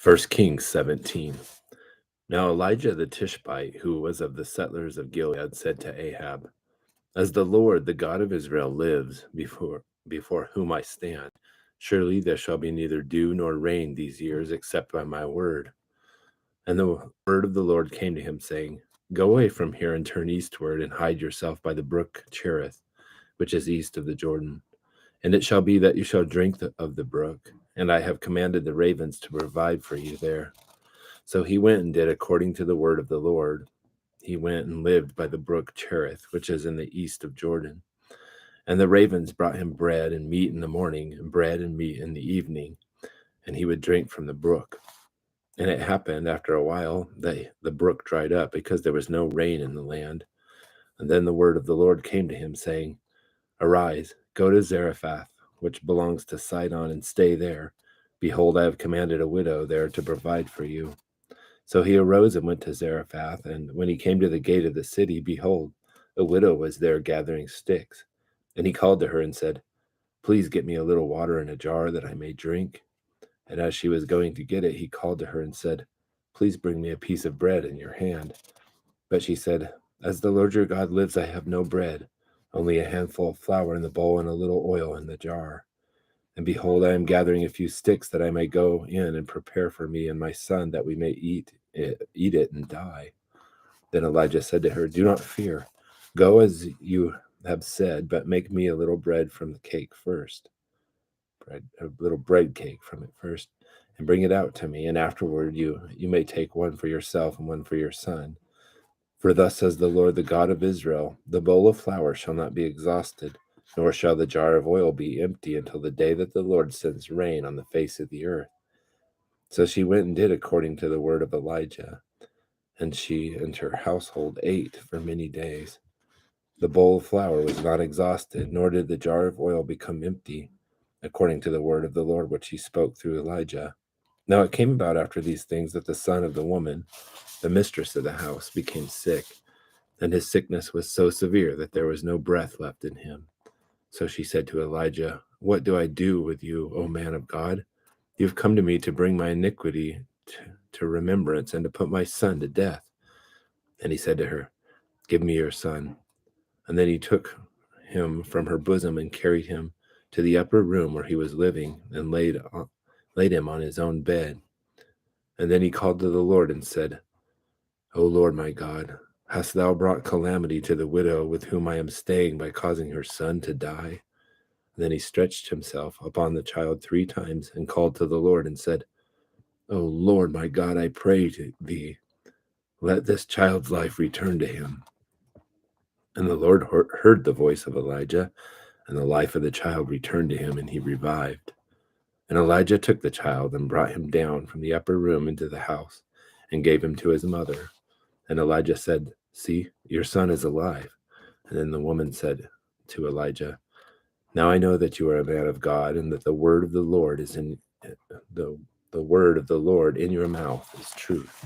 1 Kings 17. Now Elijah the Tishbite, who was of the settlers of Gilead, said to Ahab, "As the Lord, the God of Israel, lives, before whom I stand, surely there shall be neither dew nor rain these years except by my word." And the word of the Lord came to him, saying, "Go away from here and turn eastward, and hide yourself by the brook Cherith, which is east of the Jordan. And it shall be that you shall drink of the brook, and I have commanded the ravens to provide for you there." So he went and did according to the word of the Lord. He went and lived by the brook Cherith, which is in the east of Jordan. And the ravens brought him bread and meat in the morning, and bread and meat in the evening, and he would drink from the brook. And it happened after a while that the brook dried up, because there was no rain in the land. And then the word of the Lord came to him, saying, "Arise, go to Zarephath, which belongs to Sidon, and stay there. Behold, I have commanded a widow there to provide for you." So he arose and went to Zarephath, and when he came to the gate of the city, behold, a widow was there gathering sticks. And he called to her and said, "Please get me a little water in a jar that I may drink." And as she was going to get it, he called to her and said, "Please bring me a piece of bread in your hand." But she said, "As the Lord your God lives, I have no bread, only a handful of flour in the bowl and a little oil in the jar. And behold, I am gathering a few sticks that I may go in and prepare for me and my son, that we may eat it and die." Then Elijah said to her, "Do not fear. Go as you have said, but make me a little bread from the cake first, a little bread cake from it first, and bring it out to me. And afterward you may take one for yourself and one for your son. For thus says the Lord, the God of Israel, the bowl of flour shall not be exhausted, nor shall the jar of oil be empty until the day that the Lord sends rain on the face of the earth." So she went and did according to the word of Elijah, and she and her household ate for many days. The bowl of flour was not exhausted, nor did the jar of oil become empty, according to the word of the Lord which he spoke through Elijah. Now it came about after these things that the son of the woman, the mistress of the house, became sick, and his sickness was so severe that there was no breath left in him. So she said to Elijah, "What do I do with you, O man of God? You have come to me to bring my iniquity to remembrance and to put my son to death." And he said to her, "Give me your son." And then he took him from her bosom and carried him to the upper room where he was living, and laid him on his own bed. And then he called to the Lord and said, "O Lord my God, hast thou brought calamity to the widow with whom I am staying by causing her son to die?" And then he stretched himself upon the child 3 times and called to the Lord and said, "O Lord my God, I pray to thee, let this child's life return to him." And the Lord heard the voice of Elijah, and the life of the child returned to him, and he revived. And Elijah took the child and brought him down from the upper room into the house and gave him to his mother. And Elijah said, "See, your son is alive." And then the woman said to Elijah, "Now I know that you are a man of God, and that the word of the Lord is in the word of the Lord in your mouth is truth."